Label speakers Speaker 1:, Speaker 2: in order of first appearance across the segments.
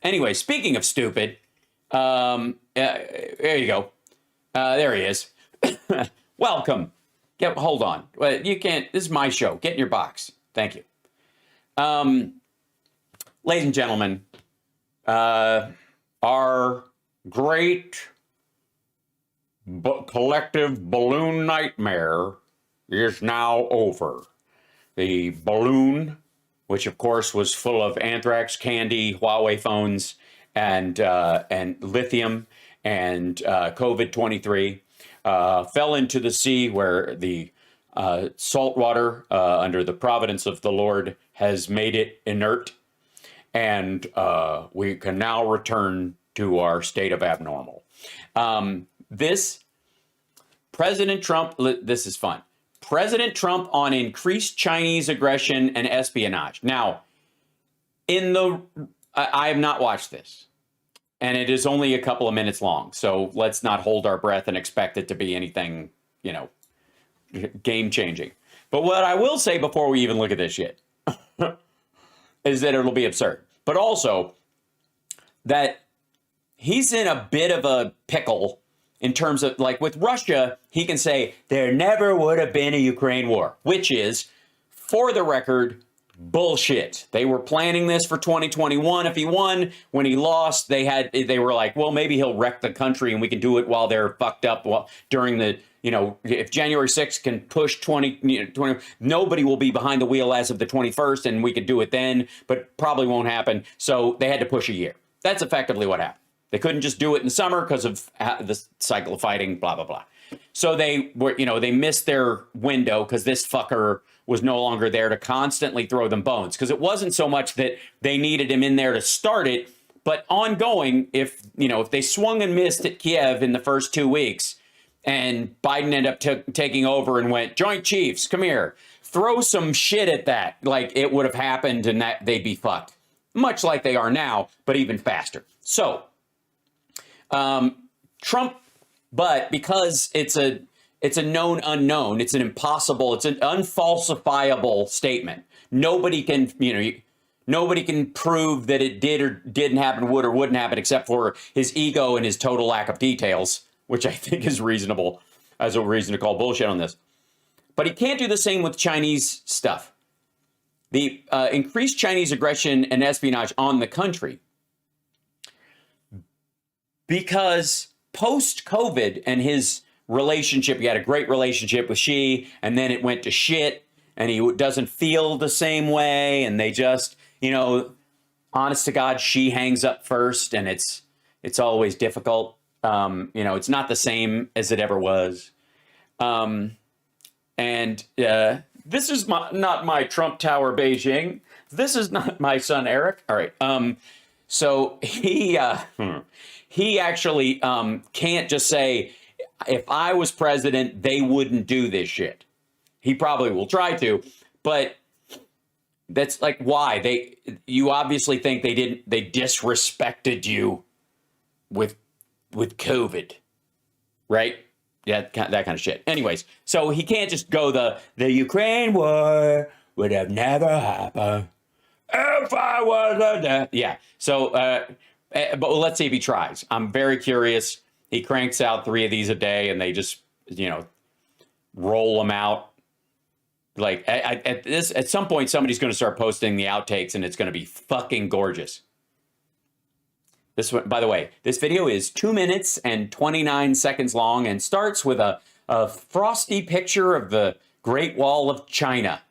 Speaker 1: Anyway, speaking of stupid, there you go. There he is. Welcome. Hold on. You can't. This is my show. Get in your box. Thank you. Ladies and gentlemen, our great collective balloon nightmare is now over. The balloon, which of course was full of anthrax candy, Huawei phones, and lithium and COVID-23, fell into the sea where the salt water under the providence of the Lord has made it inert, and we can now return to our state of abnormal. This President Trump, this is fun. President Trump on increased Chinese aggression and espionage. Now, I have not watched this, and it is only a couple of minutes long. So let's not hold our breath and expect it to be anything, game changing. But what I will say before we even look at this shit is that it'll be absurd. But also that he's in a bit of a pickle in terms of, like, with Russia, he can say there never would have been a Ukraine war, which is, for the record, bullshit. They were planning this for 2021. If he won, when he lost, they were like, well, maybe he'll wreck the country and we can do it while they're fucked up during the, if January 6th can push 20, nobody will be behind the wheel as of the 21st, and we could do it then, but probably won't happen. So they had to push a year. That's effectively what happened. They couldn't just do it in the summer because of the cycle of fighting, blah, blah, blah. So they were, they missed their window because this fucker was no longer there to constantly throw them bones. Because it wasn't so much that they needed him in there to start it, but ongoing, if they swung and missed at Kiev in the first 2 weeks and Biden ended up taking over and went, Joint Chiefs, come here, throw some shit at that. Like, it would have happened and that they'd be fucked. Much like they are now, but even faster. So Trump, but because it's a known unknown, it's an impossible, it's an unfalsifiable statement. Nobody can, nobody can prove that it did or didn't happen, would or wouldn't happen, except for his ego and his total lack of details, which I think is reasonable as a reason to call bullshit on this. But he can't do the same with Chinese stuff. The increased Chinese aggression and espionage on the country, because post-COVID and his relationship, he had a great relationship with Xi, and then it went to shit, and he doesn't feel the same way, and they just, honest to God, Xi hangs up first, and it's always difficult. It's not the same as it ever was. This is not my Trump Tower Beijing. This is not my son, Eric. All right. So he actually can't just say, if I was president, they wouldn't do this shit. He probably will try to, but that's like, why? You obviously think they disrespected you with COVID, right? Yeah, that kind of shit. Anyways, so he can't just go the Ukraine war would have never happened if I was yeah. So, but let's see if he tries. I'm very curious. He cranks out 3 of these a day, and they just, roll them out. Like at some point, somebody's going to start posting the outtakes, and it's going to be fucking gorgeous. This one, by the way, this video is 2 minutes and 29 seconds long and starts with a frosty picture of the Great Wall of China.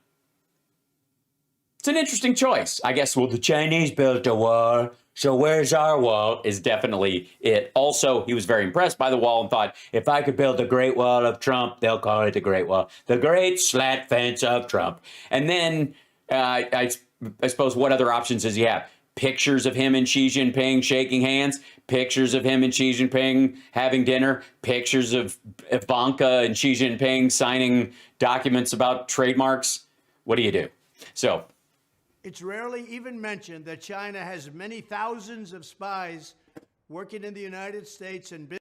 Speaker 1: It's an interesting choice. I guess, well, the Chinese built a wall, so where's our wall is definitely it. Also, he was very impressed by the wall and thought, if I could build the Great Wall of Trump, they'll call it the Great Wall. The Great Slat Fence of Trump. And then, I suppose, what other options does he have? Pictures of him and Xi Jinping shaking hands, pictures of him and Xi Jinping having dinner, pictures of Ivanka and Xi Jinping signing documents about trademarks. What do you do? So
Speaker 2: it's rarely even mentioned that China has many thousands of spies working in the United States and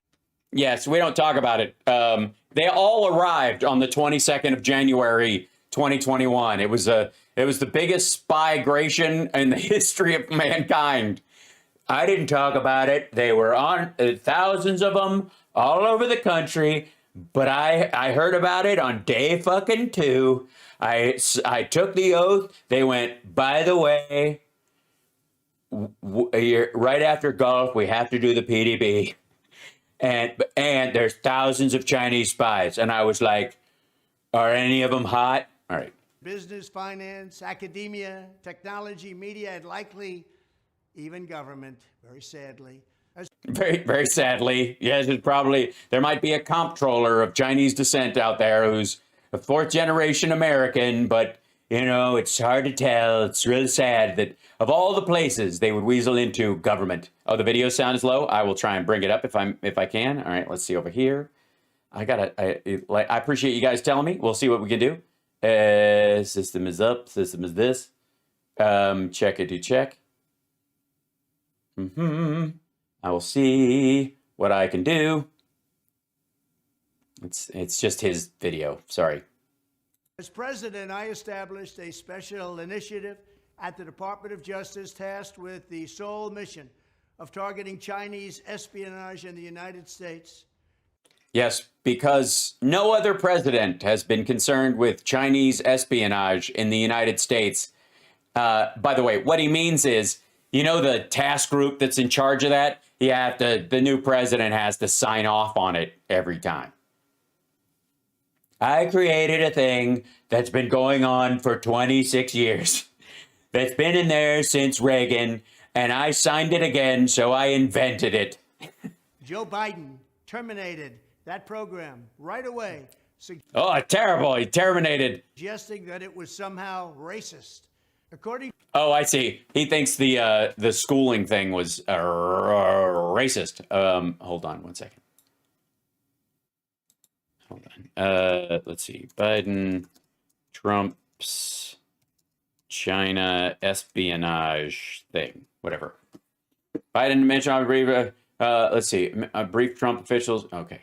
Speaker 1: yes, we don't talk about it. They all arrived on the 22nd of January, 2021. It was the biggest spygration in the history of mankind. I didn't talk about it. They were on thousands of them all over the country, but I heard about it on day fucking 2. I took the oath. They went, by the way, right after golf, we have to do the PDB. And there's thousands of Chinese spies. And I was like, are any of them hot? All right.
Speaker 2: Business, finance, academia, technology, media, and likely even government, very sadly.
Speaker 1: Very, very sadly, yes, there might be a comptroller of Chinese descent out there who's a 4th generation American, but, you know, it's hard to tell. It's really sad that of all the places they would weasel into, government. Oh, the video sound is low. I will try and bring it up if I can. All right, let's see over here. I appreciate you guys telling me. We'll see what we can do. System is up. System is this. Check it to check. I will see what I can do. It's just his video. Sorry.
Speaker 2: As president, I established a special initiative at the Department of Justice tasked with the sole mission of targeting Chinese espionage in the United States.
Speaker 1: Yes, because no other president has been concerned with Chinese espionage in the United States. By the way, what he means is, you know, the task group that's in charge of that? The new president has to sign off on it every time. I created a thing that's been going on for 26 years. That's been in there since Reagan, and I signed it again, so I invented it.
Speaker 2: Joe Biden terminated that program right away.
Speaker 1: Oh, terrible. He terminated.
Speaker 2: Suggesting that it was somehow racist. According.
Speaker 1: Oh, I see. He thinks the schooling thing was racist. Hold on one second. Hold on. Let's see. Biden, Trump's China espionage thing. Whatever. Biden mentioned on brief. Let's see. Brief Trump officials. Okay.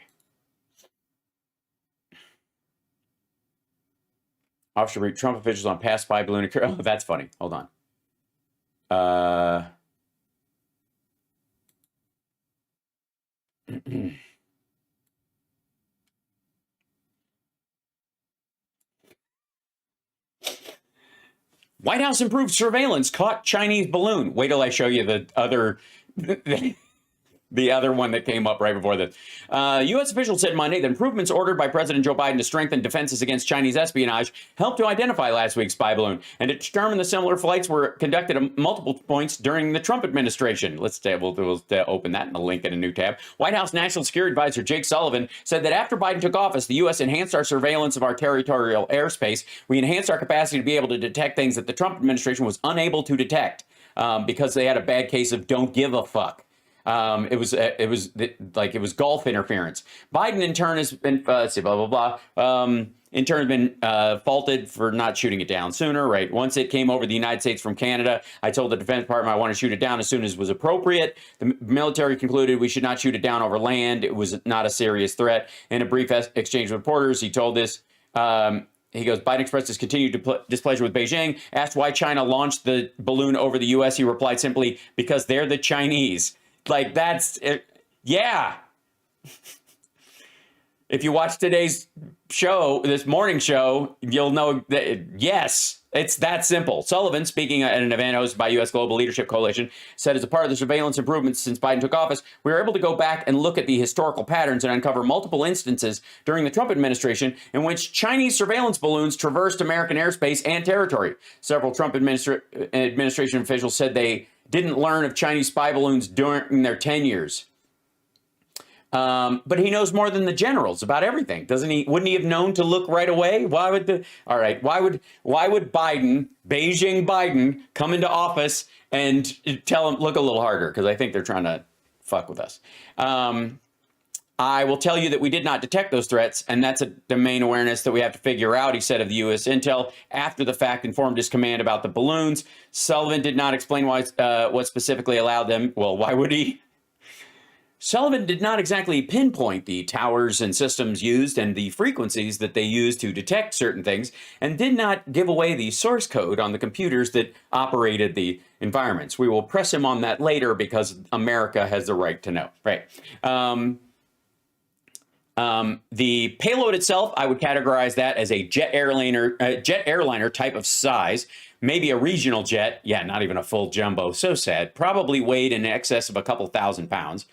Speaker 1: Officer brief Trump officials on past spy balloon. Oh, that's funny. Hold on. White House improved surveillance, caught Chinese balloon. Wait till I show you the other, the other one that came up right before this. U.S. officials said Monday that improvements ordered by President Joe Biden to strengthen defenses against Chinese espionage helped to identify last week's spy balloon and to determine the similar flights were conducted at multiple points during the Trump administration. We'll open that and a link in a new tab. White House National Security Advisor Jake Sullivan said that after Biden took office, the U.S. enhanced our surveillance of our territorial airspace. We enhanced our capacity to be able to detect things that the Trump administration was unable to detect because they had a bad case of don't give a fuck. It was golf interference. Biden, in turn, has been in turn has been faulted for not shooting it down sooner. Right, once it came over the United States from Canada, I told the Defense Department I want to shoot it down as soon as was appropriate. The military concluded we should not shoot it down over land. It was not a serious threat. In a brief exchange with reporters, he told this. He goes, Biden expressed his continued displeasure with Beijing. Asked why China launched the balloon over the U.S., he replied simply, because they're the Chinese. Like, that's it. Yeah. If you watch today's show, this morning show, you'll know that, yes, it's that simple. Sullivan, speaking at an event hosted by U.S. Global Leadership Coalition, said as a part of the surveillance improvements since Biden took office, we were able to go back and look at the historical patterns and uncover multiple instances during the Trump administration in which Chinese surveillance balloons traversed American airspace and territory. Several Trump administration officials said they didn't learn of Chinese spy balloons during their tenures. But he knows more than the generals about everything, doesn't he? Wouldn't he have known to look right away? Why would Biden, Beijing Biden, come into office and tell him, look a little harder? Because I think they're trying to fuck with us. I will tell you that we did not detect those threats, and that's a domain awareness that we have to figure out, he said of the U.S. Intel. After the fact, informed his command about the balloons. Sullivan did not explain why, what specifically allowed them. Well, why would he? Sullivan did not exactly pinpoint the towers and systems used and the frequencies that they used to detect certain things, and did not give away the source code on the computers that operated the environments. We will press him on that later because America has the right to know. Right. The payload itself, I would categorize that as a jet airliner type of size, maybe a regional jet. Yeah, not even a full jumbo. So sad. Probably weighed in excess of a couple thousand pounds.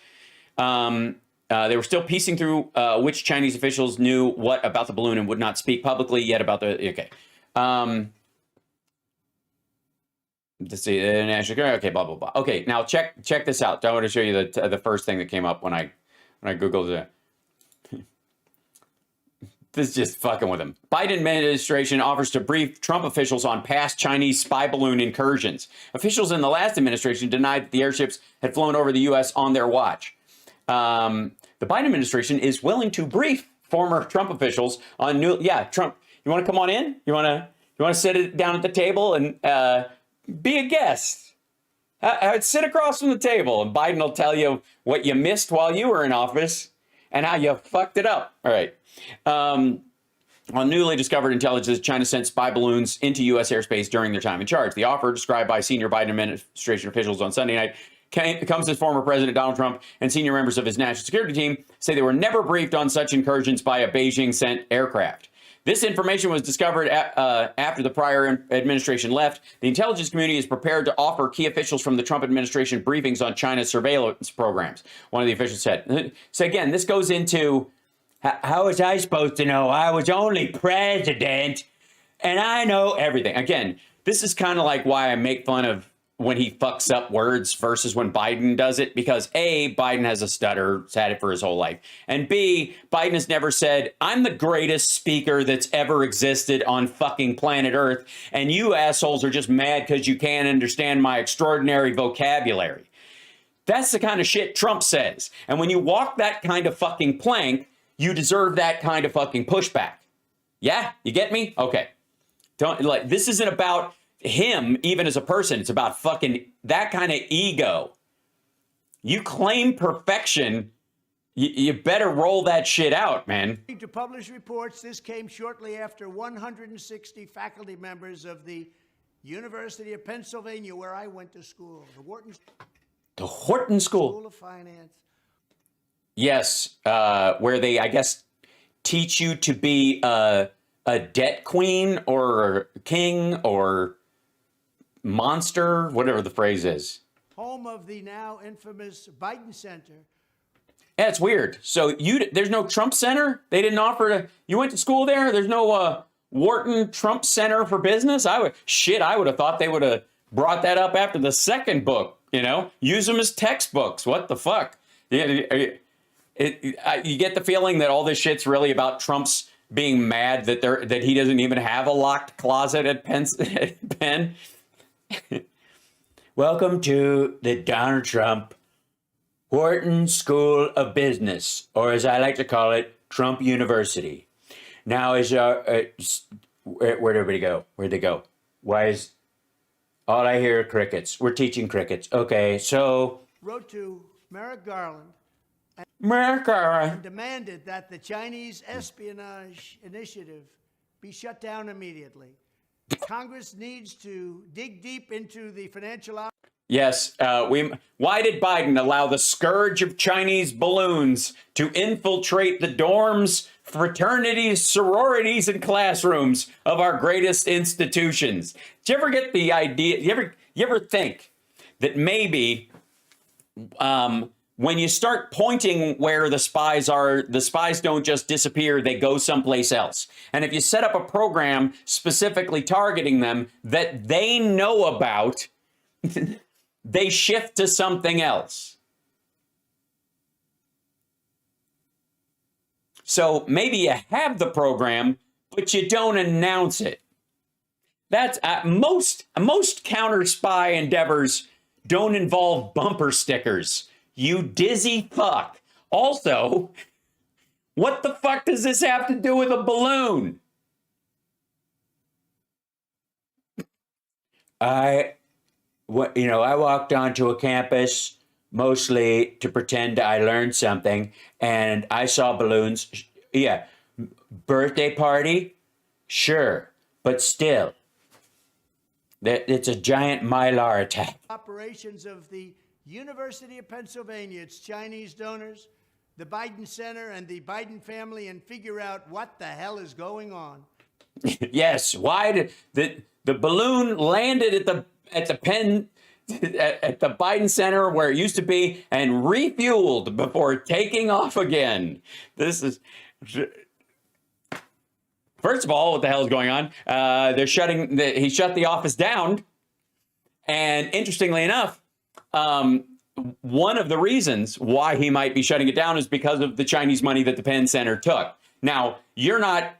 Speaker 1: They were still piecing through which Chinese officials knew what about the balloon and would not speak publicly yet about the. Okay. Let's see. Okay. Blah blah blah. Okay. Now check this out. I want to show you the first thing that came up when I googled it. This is just fucking with him. Biden administration offers to brief Trump officials on past Chinese spy balloon incursions. Officials in the last administration denied that the airships had flown over the U.S. on their watch. The Biden administration is willing to brief former Trump officials on new. Yeah, Trump, you want to come on in? You want to sit it down at the table and be a guest? Sit across from the table, and Biden will tell you what you missed while you were in office and how you fucked it up. All right. On newly discovered intelligence, China sent spy balloons into U.S. airspace during their time in charge. The offer, described by senior Biden administration officials on Sunday night, comes as former President Donald Trump and senior members of his national security team say they were never briefed on such incursions by a Beijing-sent aircraft. This information was discovered after the prior administration left. The intelligence community is prepared to offer key officials from the Trump administration briefings on China's surveillance programs, one of the officials said. So again, this goes into, how was I supposed to know? I was only president, and I know everything. Again, this is kind of like why I make fun of when he fucks up words versus when Biden does it, because A, Biden has a stutter, has had it for his whole life, and B, Biden has never said, I'm the greatest speaker that's ever existed on fucking planet Earth, and you assholes are just mad because you can't understand my extraordinary vocabulary. That's the kind of shit Trump says. And when you walk that kind of fucking plank, you deserve that kind of fucking pushback. Yeah? You get me? Okay. This isn't about him, even as a person. It's about fucking that kind of ego. You claim perfection, you better roll that shit out, man.
Speaker 2: To publish reports, this came shortly after 160 faculty members of the University of Pennsylvania, where I went to school, the
Speaker 1: Wharton School
Speaker 2: of Finance.
Speaker 1: Yes, where they, I guess, teach you to be a debt queen or king or monster, whatever the phrase is.
Speaker 2: Home of the now infamous Biden Center.
Speaker 1: Yeah, it's weird. So there's no Trump Center? They didn't offer to, you went to school there? There's no Wharton Trump Center for Business? I would have thought they would have brought that up after the second book, use them as textbooks. What the fuck? You get the feeling that all this shit's really about Trump's being mad that he doesn't even have a locked closet at Penn. Welcome to the Donald Trump Wharton School of Business, or as I like to call it, Trump University. Now, where'd everybody go? Where'd they go? Why is all I hear are crickets? We're teaching crickets. Okay, so
Speaker 2: wrote to Merrick Garland
Speaker 1: and
Speaker 2: demanded that the Chinese espionage initiative be shut down immediately. Congress needs to dig deep into the financial.
Speaker 1: Yes, why did Biden allow the scourge of Chinese balloons to infiltrate the dorms, fraternities, sororities, and classrooms of our greatest institutions? Do you ever get the idea? You ever think that maybe when you start pointing where the spies are, the spies don't just disappear, they go someplace else. And if you set up a program specifically targeting them that they know about, they shift to something else. So maybe you have the program, but you don't announce it. That's most counter spy endeavors don't involve bumper stickers. You dizzy fuck. Also, what the fuck does this have to do with a balloon? I walked onto a campus mostly to pretend I learned something, and I saw balloons. Yeah, birthday party? Sure, but still. It's a giant Mylar attack.
Speaker 2: Operations of the University of Pennsylvania, its Chinese donors, the Biden Center, and the Biden family, and figure out what the hell is going on.
Speaker 1: Yes, why did the balloon landed at the Penn at the Biden Center where it used to be and refueled before taking off again? This is. First of all, what the hell is going on? He shut the office down. And interestingly enough, one of the reasons why he might be shutting it down is because of the Chinese money that the Penn Center took. Now, you're not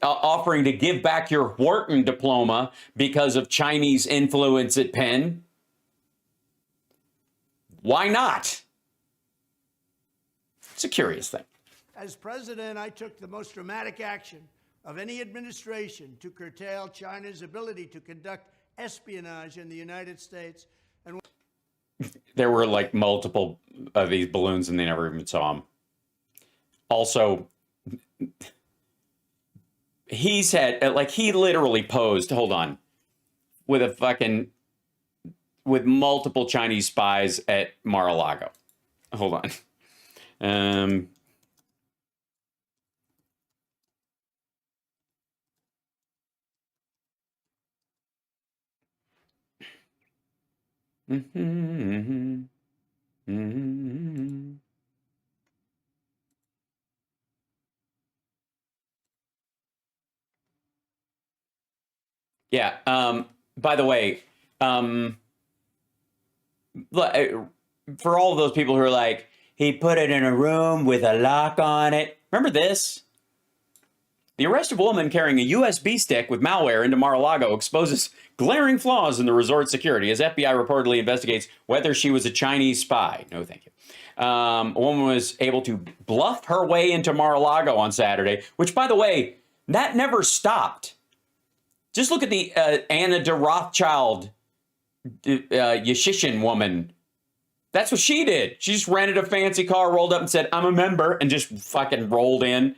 Speaker 1: offering to give back your Wharton diploma because of Chinese influence at Penn. Why not? It's a curious thing.
Speaker 2: As president, I took the most dramatic action of any administration to curtail China's ability to conduct espionage in the United States. And
Speaker 1: there were like multiple of these balloons and they never even saw them. Also, he said, like, he literally posed, hold on, with multiple Chinese spies at Mar-a-Lago. Hold on. Yeah. By the way, for all of those people who are like, he put it in a room with a lock on it. Remember this? The arrest of a woman carrying a USB stick with malware into Mar-a-Lago exposes glaring flaws in the resort's security as FBI reportedly investigates whether she was a Chinese spy. No, thank you. A woman was able to bluff her way into Mar-a-Lago on Saturday, which, by the way, that never stopped. Just look at the Anna de Rothschild Yashishin woman. That's what she did. She just rented a fancy car, rolled up and said, I'm a member, and just fucking rolled in.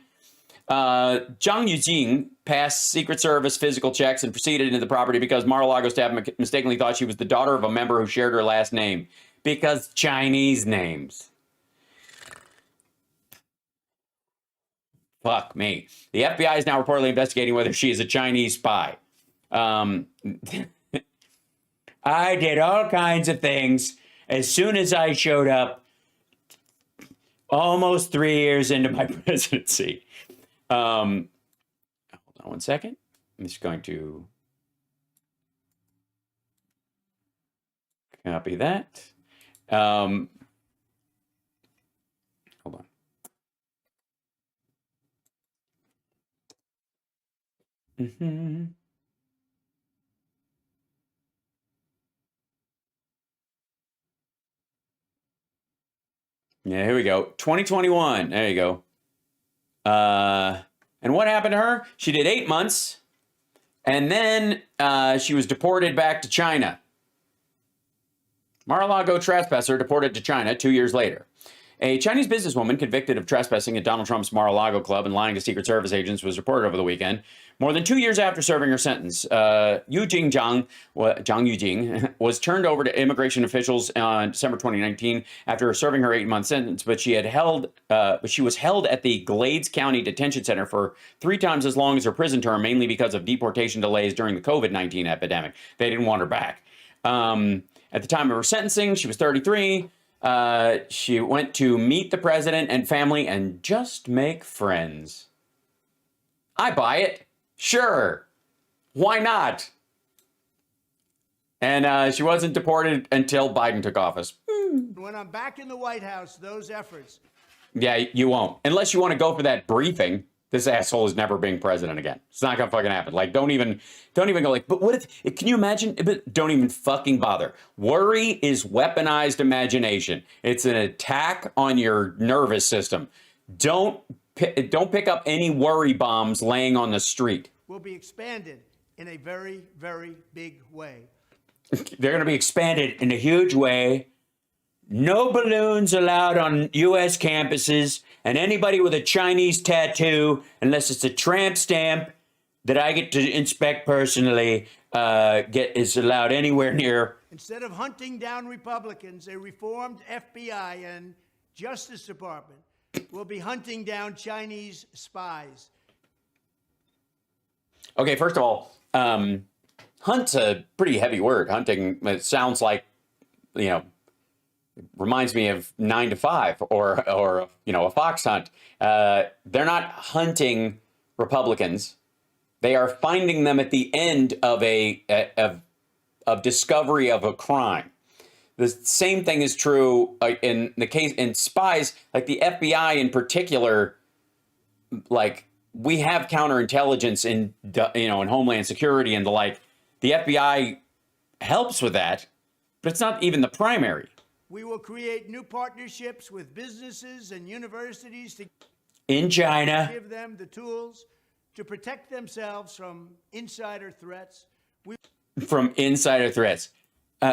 Speaker 1: Zhang Yujing passed Secret Service physical checks and proceeded into the property because Mar-a-Lago staff mistakenly thought she was the daughter of a member who shared her last name. Because Chinese names. Fuck me. The FBI is now reportedly investigating whether she is a Chinese spy. I did all kinds of things as soon as I showed up almost 3 years into my presidency. Hold on one second. I'm just going to copy that. Hold on. Yeah, here we go. 2021. There you go. And what happened to her? She did 8 months, and then she was deported back to China. Mar-a-Lago trespasser deported to China 2 years later. A Chinese businesswoman convicted of trespassing at Donald Trump's Mar-a-Lago club and lying to Secret Service agents was reported over the weekend. More than 2 years after serving her sentence, Zhang Yujing was turned over to immigration officials on December 2019 after serving her 8-month sentence, but she was held at the Glades County Detention Center for 3 times as long as her prison term, mainly because of deportation delays during the COVID-19 epidemic. They didn't want her back. At the time of her sentencing, she was 33. She went to meet the president and family and just make friends. I buy it. Sure. Why not? And she wasn't deported until Biden took office.
Speaker 2: when I'm back in the White House, those efforts.
Speaker 1: Yeah, you won't. Unless you want to go for that briefing. This asshole is never being president again. It's not gonna fucking happen. Like, don't even go like, but what if, can you imagine? But don't even fucking bother. Worry is weaponized imagination. It's an attack on your nervous system. Don't pick up any worry bombs laying on the street.
Speaker 2: Will be expanded in a very, very big way.
Speaker 1: They're gonna be expanded in a huge way. No balloons allowed on U.S. campuses, and anybody with a Chinese tattoo, unless it's a tramp stamp that I get to inspect personally, is allowed anywhere near.
Speaker 2: Instead of hunting down Republicans, a reformed FBI and Justice Department will be hunting down Chinese spies.
Speaker 1: Okay, first of all, hunt's a pretty heavy word. Hunting, it sounds like, reminds me of 9 to 5 or a fox hunt. They're not hunting Republicans. They are finding them at the end of of discovery of a crime. The same thing is true in the case in spies, like the FBI in particular. Like, we have counterintelligence in in Homeland Security and the like. The FBI helps with that, but it's not even the primary.
Speaker 2: We will create new partnerships with businesses and universities to
Speaker 1: in China
Speaker 2: give them the tools to protect themselves from insider threats.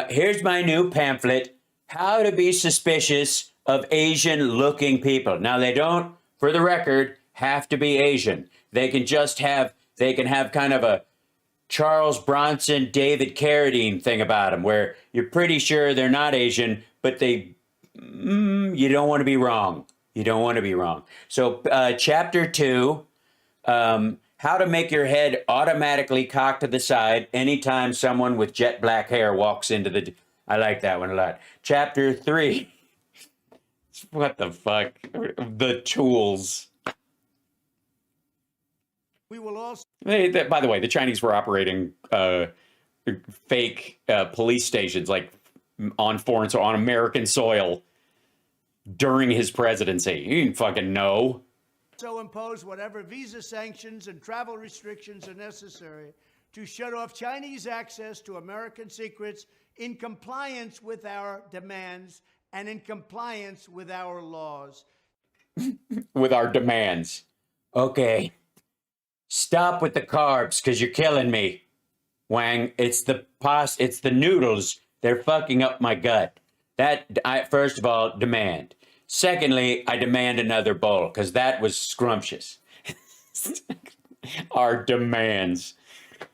Speaker 1: Here's my new pamphlet, How to Be Suspicious of Asian-Looking People. Now, they don't, for the record, have to be Asian. They can have kind of a Charles Bronson, David Carradine thing about them, where you're pretty sure they're not Asian, but you don't want to be wrong. You don't want to be wrong. So chapter 2, how to make your head automatically cock to the side anytime someone with jet black hair walks into the... I like that one a lot. Chapter 3, what the fuck? The tools.
Speaker 2: We will also...
Speaker 1: By the way, the Chinese were operating fake police stations like on American soil during his presidency. You didn't fucking know.
Speaker 2: So impose whatever visa sanctions and travel restrictions are necessary to shut off Chinese access to American secrets in compliance with our demands and in compliance with our laws.
Speaker 1: With our demands. Okay. Stop with the carbs, because you're killing me, Wang. It's the noodles. They're fucking up my gut. First of all, demand. Secondly, I demand another bowl, because that was scrumptious. Our demands.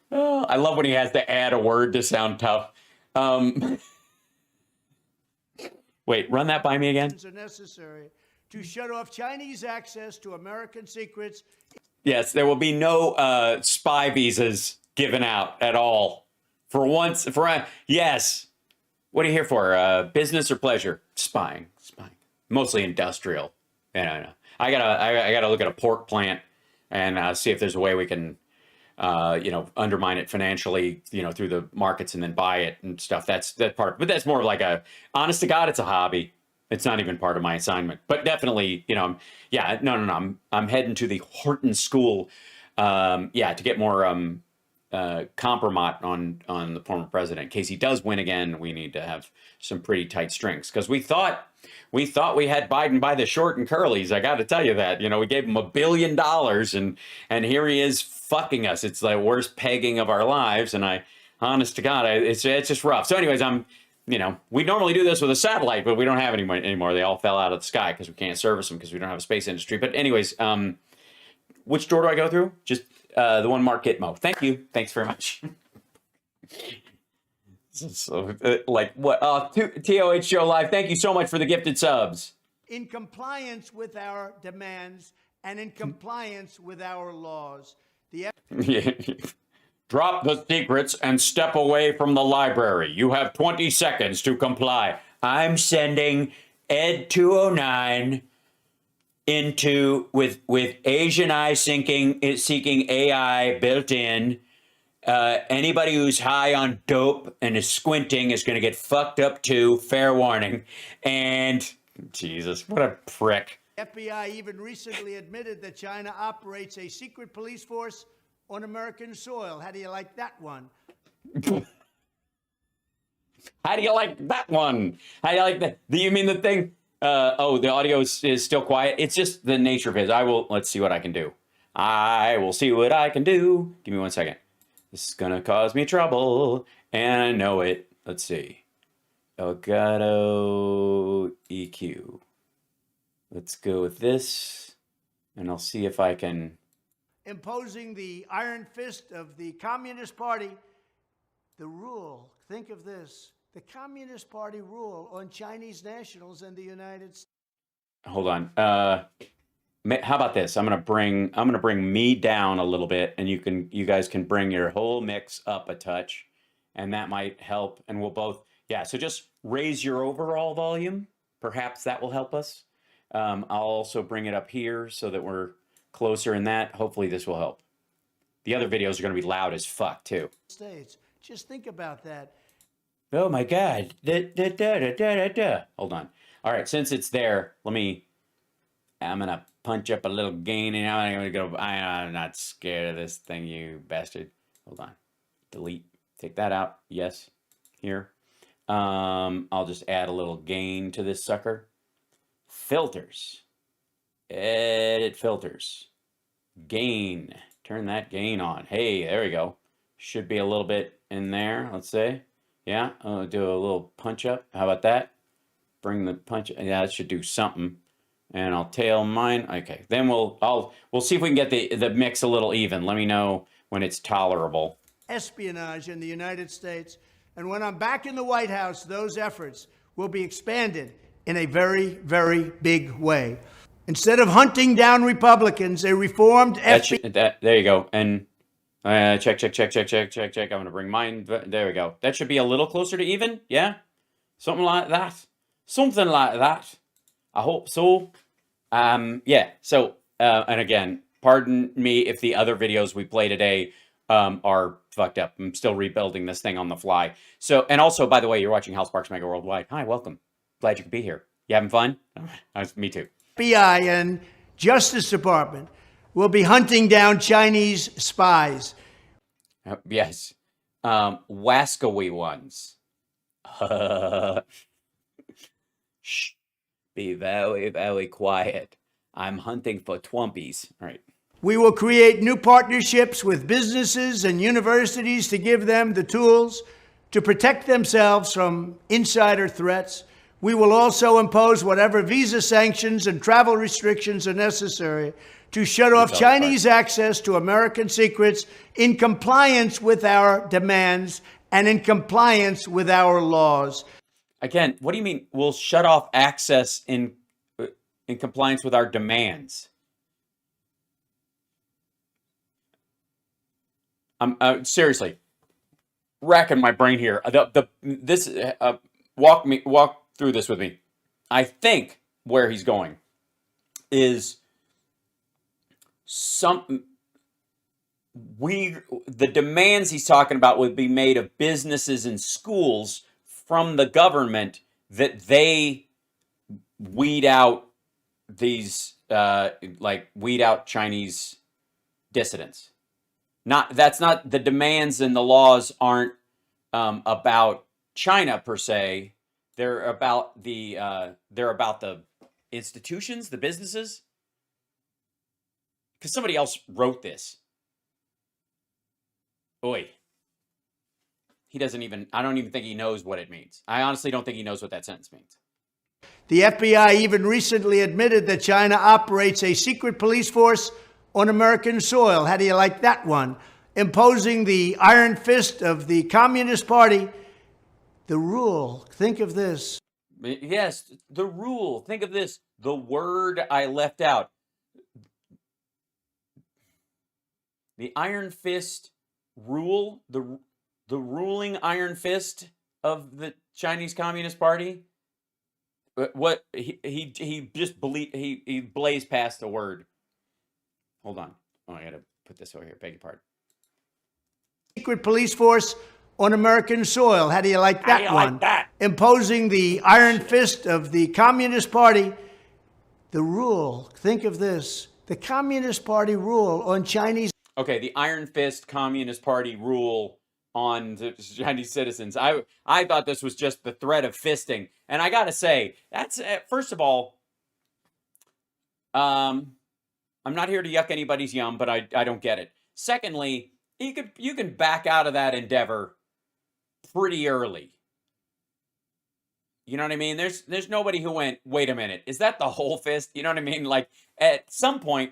Speaker 1: Oh, I love when he has to add a word to sound tough. Wait, run that by me again.
Speaker 2: Are necessary to shut off Chinese access to American secrets.
Speaker 1: Yes, there will be no spy visas given out at all. Yes. What are you here for? Business or pleasure? Spying. Mostly industrial. I I gotta look at a pork plant and see if there's a way we can, undermine it financially, through the markets and then buy it and stuff. That's part. But that's more of like honest to God, it's a hobby. It's not even part of my assignment, but definitely, I'm heading to the Horton School, to get more compromat on the former president. In case he does win again, we need to have some pretty tight strings, because we thought we had Biden by the short and curlies. I got to tell you that, we gave him $1 billion and here he is fucking us. It's the worst pegging of our lives. And honest to God, it's just rough. So anyways, we normally do this with a satellite, but we don't have any anymore. They all fell out of the sky because we can't service them because we don't have a space industry. But anyways, which door do I go through? Just the one marked Gitmo. Thank you. Thanks very much. So, what? TOH Show Live. Thank you so much for the gifted subs.
Speaker 2: In compliance with our demands and in compliance with our laws.
Speaker 1: Drop the secrets and step away from the library. You have 20 seconds to comply. I'm sending Ed 209 with Asian eye seeking AI built in. Anybody who's high on dope and is squinting is going to get fucked up too. Fair warning. And Jesus, what a prick.
Speaker 2: FBI even recently admitted that China operates a secret police force on American soil. How do you like that one?
Speaker 1: How do you like that one? How do you like that? Do you mean the thing? The audio is still quiet. It's just the nature of his. Let's see what I can do. I will see what I can do. Give me 1 second. This is going to cause me trouble, and I know it. Let's see. Elgato EQ. Let's go with this, and I'll see if I can...
Speaker 2: Imposing the iron fist of the Communist Party The rule, think of this, the Communist Party rule on Chinese nationals in the United States.
Speaker 1: Hold on. How about this? I'm gonna bring me down a little bit, and you guys can bring your whole mix up a touch, and that might help. And we'll both, yeah. So just raise your overall volume. Perhaps that will help us. I'll also bring it up here so that we're closer in that. Hopefully this will help. The other videos are gonna be loud as fuck too.
Speaker 2: States. Just think about that.
Speaker 1: Oh my God. Hold on. All right, since it's there, I'm gonna punch up a little gain, and I'm gonna go. I'm not scared of this thing, you bastard. Hold on. Delete. Take that out. Yes. Here. I'll just add a little gain to this sucker. Filters. Edit filters. Gain. Turn that gain on. Hey, there we go. Should be a little bit in there, let's say. Yeah, I'll do a little punch up. How about that? Bring the punch. Yeah, that should do something. And I'll tail mine. Okay, then we'll see if we can get the mix a little even. Let me know when it's tolerable.
Speaker 2: Espionage in the United States. And when I'm back in the White House, those efforts will be expanded in a very, very big way. Instead of hunting down Republicans, a reformed
Speaker 1: there you go. And check. I'm going to bring mine. There we go. That should be a little closer to even. Yeah. Something like that. Something like that. I hope so. Yeah. So, and again, pardon me if the other videos we play today are fucked up. I'm still rebuilding this thing on the fly. So, and also, by the way, you're watching House Sparks Mega Worldwide. Hi, welcome. Glad you could be here. You having fun? Me too.
Speaker 2: FBI and Justice Department will be hunting down Chinese spies.
Speaker 1: Yes. Wascoey ones. Shh. Be very, very quiet. I'm hunting for Twumpies. All right.
Speaker 2: We will create new partnerships with businesses and universities to give them the tools to protect themselves from insider threats. We will also impose whatever visa sanctions and travel restrictions are necessary to shut off Chinese access to American secrets in compliance with our demands and in compliance with our laws.
Speaker 1: Again, what do you mean we'll shut off access in compliance with our demands? I'm seriously racking my brain here. Walk through this with me. I think where he's going is the demands he's talking about would be made of businesses and schools from the government that they weed out these weed out Chinese dissidents. That's not the demands, and the laws aren't about China per se. They're about the institutions, the businesses. Because somebody else wrote this. Oi. He doesn't even, I don't even think he knows what it means. I honestly don't think he knows what that sentence means.
Speaker 2: The FBI even recently admitted that China operates a secret police force on American soil. How do you like that one? Imposing the iron fist of the Communist Party. The rule, think of this.
Speaker 1: Yes, the rule. Think of this. The word I left out. The iron fist rule, the ruling iron fist of the Chinese Communist Party. What he just he blazed past the word. Hold on. Oh, I gotta put this over here. Beg your pardon.
Speaker 2: Secret police force on American soil. How do you like that one? Like that? Imposing the iron fist of the Communist Party. The rule, think of this. The Communist Party rule on Chinese.
Speaker 1: Okay, the iron fist Communist Party rule on the Chinese citizens. I thought this was just the threat of fisting. And I gotta say, that's, first of all, I'm not here to yuck anybody's yum, but I don't get it. Secondly, you can back out of that endeavor pretty early. You know what I mean? There's nobody who went, wait a minute, is that the whole fist? You know what I mean? Like, at some point,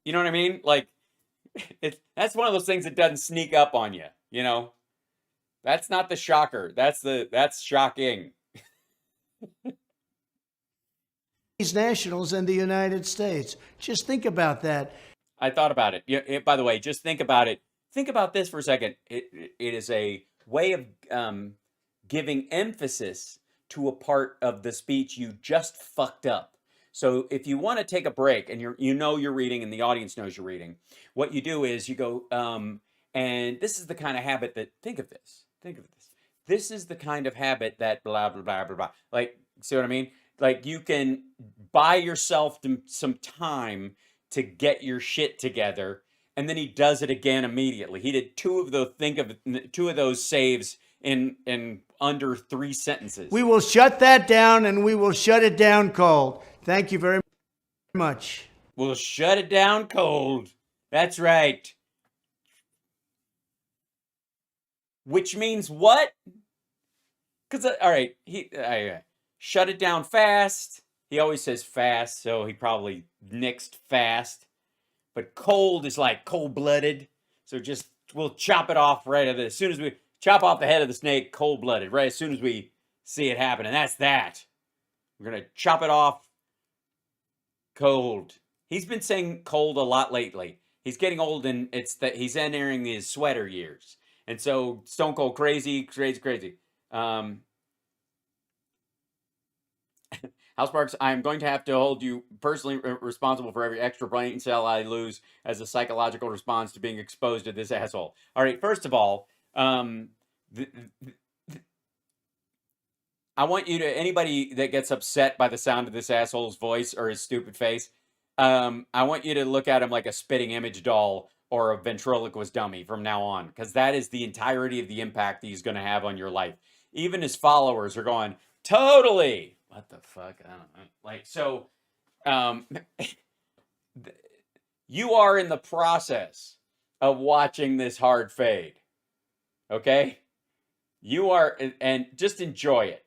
Speaker 1: you know what I mean? Like, That's one of those things that doesn't sneak up on you, you know? That's not the shocker. That's shocking.
Speaker 2: nationals in the United States. Just think about that.
Speaker 1: I thought about it. By the way, just think about it. Think about this for a second. It is a way of giving emphasis to a part of the speech you just fucked up. So if you want to take a break and you're reading and the audience knows you're reading, what you do is you go, and this is the kind of habit that, think of this. This is the kind of habit that blah, blah, blah, blah, blah. Like, see what I mean? Like, you can buy yourself some time to get your shit together, and then he does it again immediately. He did two of those saves in under 3 sentences.
Speaker 2: We will shut that down, and we will shut it down cold. Thank you very much.
Speaker 1: We'll shut it down cold. That's right. Which means what? Because all right, shut it down fast. He always says fast, so he probably nixed fast. But cold is like cold-blooded. So just, we'll chop it off right as soon as we chop off the head of the snake, cold-blooded, right as soon as we see it happen. And that's that. We're going to chop it off cold. He's been saying cold a lot lately. He's getting old, and it's that he's entering his sweater years. And so stone cold crazy. House Sparks, I am going to have to hold you personally responsible for every extra brain cell I lose as a psychological response to being exposed to this asshole. All right, first of all, I want you to, anybody that gets upset by the sound of this asshole's voice or his stupid face, I want you to look at him like a spitting image doll or a ventriloquist dummy from now on, because that is the entirety of the impact that he's going to have on your life. Even his followers are going, totally. What the fuck? I don't know. Like, so, you are in the process of watching this hard fade. Okay? You are, and just enjoy it.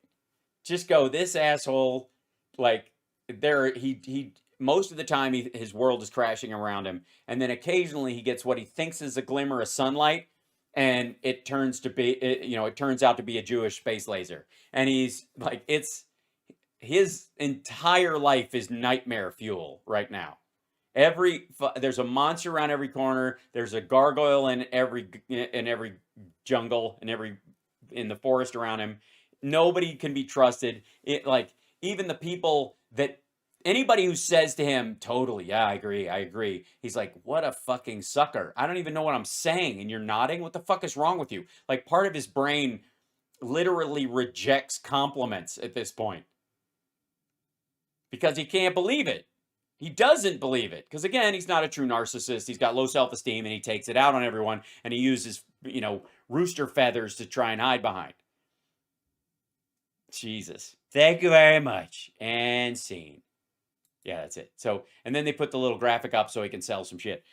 Speaker 1: Just go, this asshole, like, he most of the time, his world is crashing around him. And then occasionally he gets what he thinks is a glimmer of sunlight, and it turns out to be a Jewish space laser. And he's like, his entire life is nightmare fuel right now. There's a monster around every corner. There's a gargoyle in every jungle, in the forest around him. Nobody can be trusted. Even the people that, anybody who says to him, totally, yeah, I agree. He's like, what a fucking sucker. I don't even know what I'm saying. And you're nodding? What the fuck is wrong with you? Like, part of his brain literally rejects compliments at this point, because he can't believe it. He doesn't believe it. Because again, he's not a true narcissist. He's got low self-esteem, and he takes it out on everyone, and he uses, rooster feathers to try and hide behind. Jesus. Thank you very much. And scene. Yeah, that's it. So, and then they put the little graphic up so he can sell some shit.